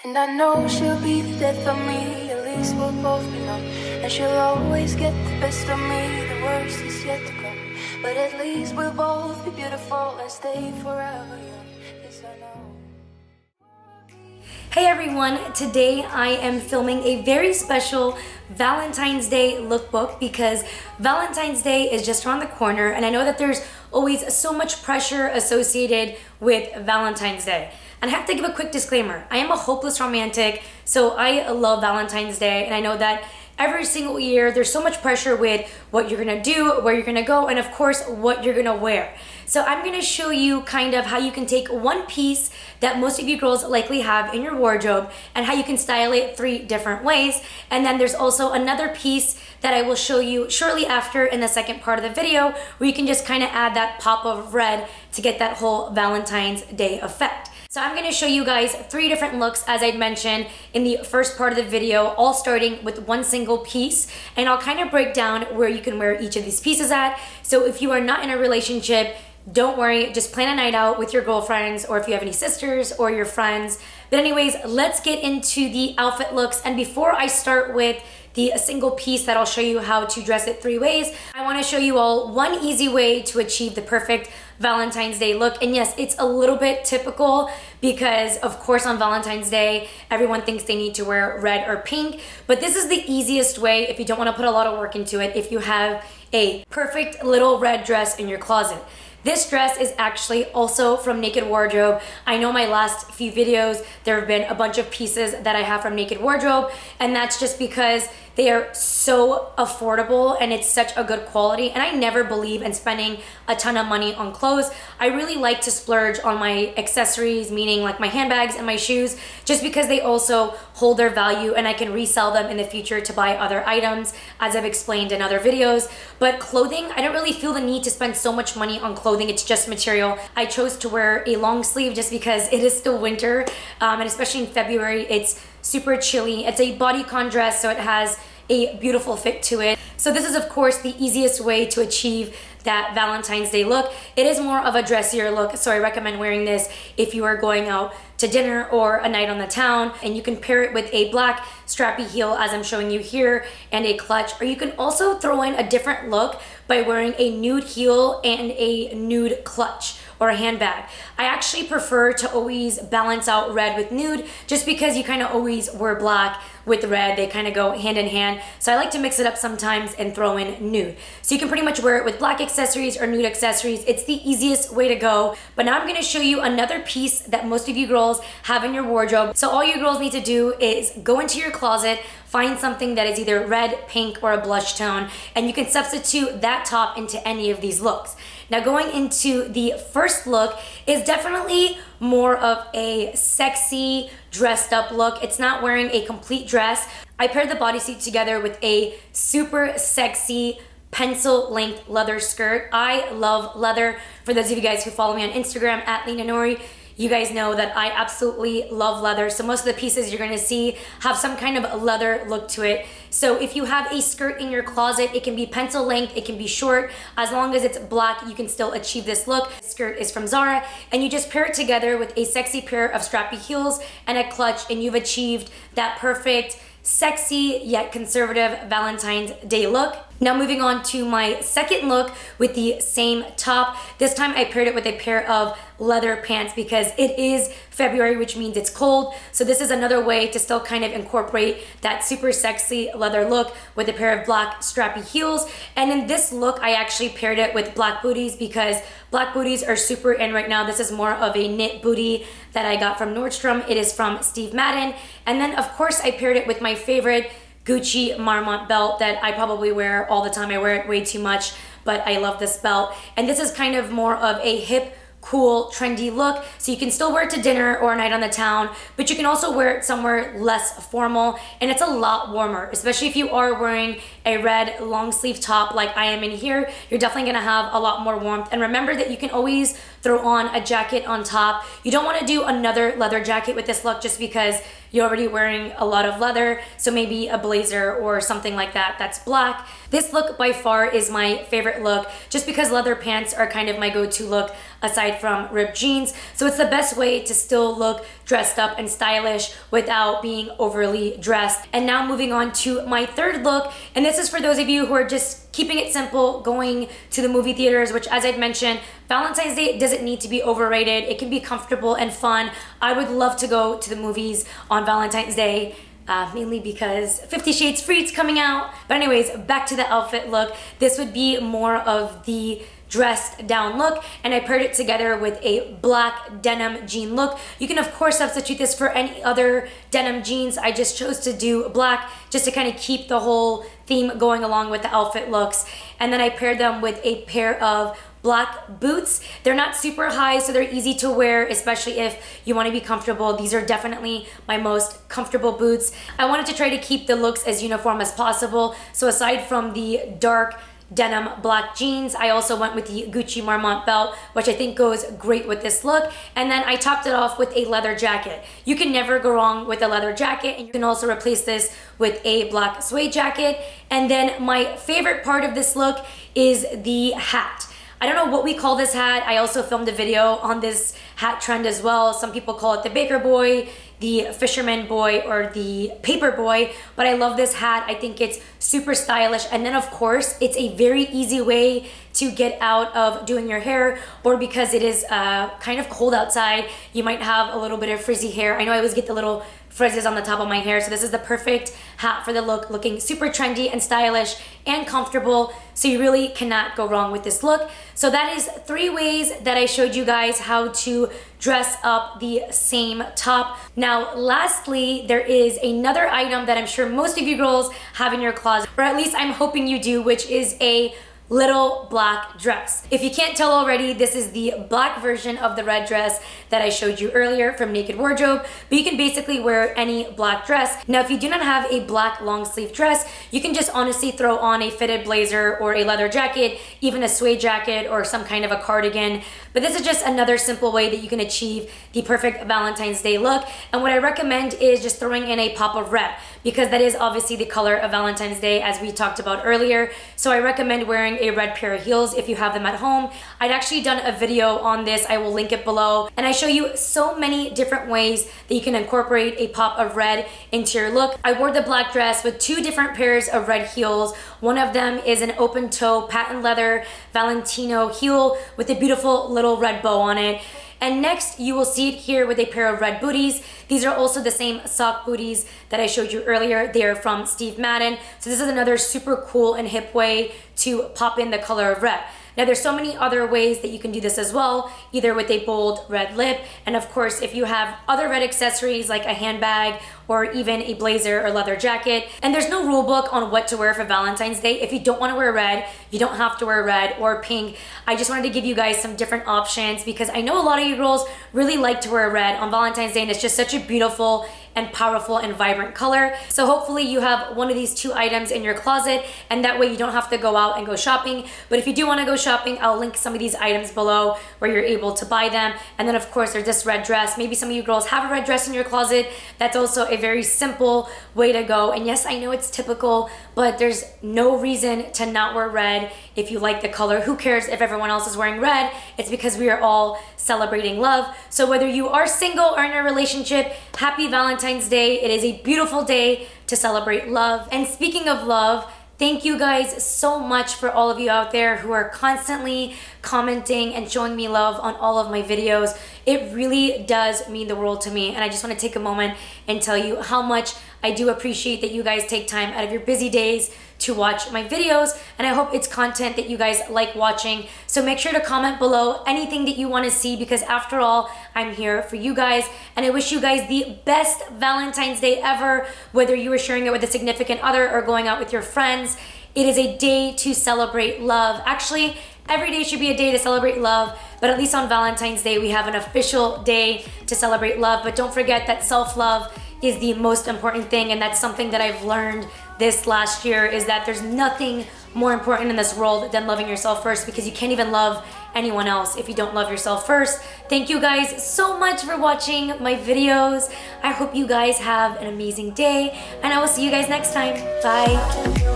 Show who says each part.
Speaker 1: And I know she'll be the death of me, at least we'll both be numb. And she'll always get the best of me, the worst is yet to come. But at least we'll both be beautiful and stay forever young. Yes, I know.
Speaker 2: Hey everyone, today I am filming a very special Valentine's Day lookbook because Valentine's Day is just around the corner, and I know that there's always so much pressure associated with Valentine's Day. And I have to give a quick disclaimer. I am a hopeless romantic, so I love Valentine's Day, and I know that every single year there's so much pressure with what you're gonna do, where you're gonna go, and of course what you're gonna wear. So I'm gonna show you kind of how you can take one piece that most of you girls likely have in your wardrobe and how you can style it 3 different ways. And then there's also another piece that I will show you shortly after in the second part of the video where you can just kind of add that pop of red to get that whole Valentine's Day effect. So I'm gonna show you guys 3 different looks, as I'd mentioned in the first part of the video, all starting with one single piece. And I'll kind of break down where you can wear each of these pieces at. So if you are not in a relationship, don't worry, just plan a night out with your girlfriends, or if you have any sisters or your friends. But anyways, let's get into the outfit looks. And before I start with the single piece that I'll show you how to dress it 3 ways, I wanna show you all one easy way to achieve the perfect Valentine's Day look. And yes, it's a little bit typical because of course on Valentine's Day, everyone thinks they need to wear red or pink, but this is the easiest way if you don't wanna put a lot of work into it, if you have a perfect little red dress in your closet. This dress is actually also from Naked Wardrobe. I know my last few videos, there have been a bunch of pieces that I have from Naked Wardrobe, and that's just because they are so affordable and it's such a good quality. And I never believe in spending a ton of money on clothes. I really like to splurge on my accessories, meaning like my handbags and my shoes, just because they also hold their value and I can resell them in the future to buy other items, as I've explained in other videos. But clothing, I don't really feel the need to spend so much money on clothing. It's just material. I chose to wear a long sleeve just because it is still winter, and especially in February, it's super chilly. It's a bodycon dress, so it has a beautiful fit to it. So this is of course the easiest way to achieve that Valentine's Day look. It is more of a dressier look, so I recommend wearing this if you are going out to dinner or a night on the town. And you can pair it with a black strappy heel, as I'm showing you here, and a clutch. Or you can also throw in a different look by wearing a nude heel and a nude clutch or a handbag. I actually prefer to always balance out red with nude, just because you kind of always wear black with red. They kind of go hand in hand. So I like to mix it up sometimes and throw in nude. So you can pretty much wear it with black accessories or nude accessories. It's the easiest way to go. But now I'm gonna show you another piece that most of you girls have in your wardrobe. So all you girls need to do is go into your closet, find something that is either red, pink, or a blush tone, and you can substitute that top into any of these looks. Now going into the first look is definitely more of a sexy, dressed up look. It's not wearing a complete dress. I paired the bodysuit together with a super sexy pencil length leather skirt. I love leather. For those of you guys who follow me on Instagram at Lina Noory, you guys know that I absolutely love leather. So most of the pieces you're gonna see have some kind of leather look to it. So if you have a skirt in your closet, it can be pencil length, it can be short. As long as it's black, you can still achieve this look. The skirt is from Zara, and you just pair it together with a sexy pair of strappy heels and a clutch, and you've achieved that perfect, sexy yet conservative Valentine's Day look. Now moving on to my second look with the same top. This time I paired it with a pair of leather pants because it is February, which means it's cold. So this is another way to still kind of incorporate that super sexy leather look with a pair of black strappy heels. And in this look, I actually paired it with black booties because black booties are super in right now. This is more of a knit booty that I got from Nordstrom. It is from Steve Madden. And then of course I paired it with my favorite Gucci Marmont belt that I probably wear all the time. I wear it way too much, but I love this belt. And this is kind of more of a hip, cool, trendy look. So you can still wear it to dinner or a night on the town, but you can also wear it somewhere less formal, and it's a lot warmer, especially if you are wearing a red long sleeve top like I am in here. You're definitely gonna have a lot more warmth. And remember that you can always throw on a jacket on top. You don't want to do another leather jacket with this look just because you're already wearing a lot of leather, so maybe a blazer or something like that that's black. This look by far is my favorite look just because leather pants are kind of my go-to look aside from ripped jeans. So it's the best way to still look dressed up and stylish without being overly dressed. And now moving on to my third look, and this is for those of you who are just keeping it simple, going to the movie theaters, which as I'd mentioned, Valentine's Day doesn't need to be overrated. It can be comfortable and fun. I would love to go to the movies on Valentine's Day, mainly because 50 Shades Freed's coming out. But anyways, back to the outfit look. This would be more of the dressed down look, and I paired it together with a black denim jean look. You can of course substitute this for any other denim jeans. I just chose to do black just to kind of keep the whole theme going along with the outfit looks. And then I paired them with a pair of black boots. They're not super high, so they're easy to wear, especially if you want to be comfortable. These are definitely my most comfortable boots. I wanted to try to keep the looks as uniform as possible. So aside from the dark denim black jeans, I also went with the Gucci Marmont belt, which I think goes great with this look. And then I topped it off with a leather jacket. You can never go wrong with a leather jacket, and you can also replace this with a black suede jacket. And then my favorite part of this look is the hat. I don't know what we call this hat. I also filmed a video on this hat trend as well. Some people call it the baker boy, the fisherman boy, or the paper boy, but I love this hat. I think it's super stylish. And then of course, it's a very easy way to get out of doing your hair, or because it is kind of cold outside, you might have a little bit of frizzy hair. I know I always get the little frizzes on the top of my hair, so this is the perfect hat for the look, looking super trendy and stylish and comfortable, so you really cannot go wrong with this look. So that is 3 ways that I showed you guys how to dress up the same top. Now lastly, there is another item that I'm sure most of you girls have in your closet, or at least I'm hoping you do, which is a little black dress. If you can't tell already, this is the black version of the red dress that I showed you earlier from Naked Wardrobe, but you can basically wear any black dress. Now, if you do not have a black long sleeve dress, you can just honestly throw on a fitted blazer or a leather jacket, even a suede jacket or some kind of a cardigan. But this is just another simple way that you can achieve the perfect Valentine's Day look. And what I recommend is just throwing in a pop of red, because that is obviously the color of Valentine's Day as we talked about earlier. So I recommend wearing a red pair of heels if you have them at home. I'd actually done a video on this, I will link it below, and I show you so many different ways that you can incorporate a pop of red into your look. I wore the black dress with 2 different pairs of red heels. One of them is an open toe patent leather Valentino heel with a beautiful little red bow on it. And next, you will see it here with a pair of red booties. These are also the same sock booties that I showed you earlier. They are from Steve Madden. So this is another super cool and hip way to pop in the color of red. Now there's so many other ways that you can do this as well, either with a bold red lip, and of course if you have other red accessories like a handbag or even a blazer or leather jacket. And there's no rule book on what to wear for Valentine's Day. If you don't want to wear red, you don't have to wear red or pink. I just wanted to give you guys some different options because I know a lot of you girls really like to wear red on Valentine's Day, and it's just such a beautiful and powerful and vibrant color. So hopefully you have one of these 2 items in your closet, and that way you don't have to go out and go shopping. But if you do want to go shopping, I'll link some of these items below where you're able to buy them. And then of course there's this red dress. Maybe some of you girls have a red dress in your closet. That's also a very simple way to go. And yes, I know it's typical, but there's no reason to not wear red if you like the color. Who cares if everyone else is wearing red? It's because we are all celebrating love. So whether you are single or in a relationship, happy Valentine's Day. It is a beautiful day to celebrate love. And speaking of love, thank you guys so much for all of you out there who are constantly commenting and showing me love on all of my videos. It really does mean the world to me, and I just want to take a moment and tell you how much I do appreciate that you guys take time out of your busy days to watch my videos, and I hope it's content that you guys like watching. So make sure to comment below anything that you want to see, because after all, I'm here for you guys, and I wish you guys the best Valentine's Day ever, whether you are sharing it with a significant other or going out with your friends. It is a day to celebrate love. Actually, every day should be a day to celebrate love, but at least on Valentine's Day, we have an official day to celebrate love. But don't forget that self-love is the most important thing, and that's something that I've learned this last year, is that there's nothing more important in this world than loving yourself first, because you can't even love anyone else if you don't love yourself first. Thank you guys so much for watching my videos. I hope you guys have an amazing day, and I will see you guys next time. Bye.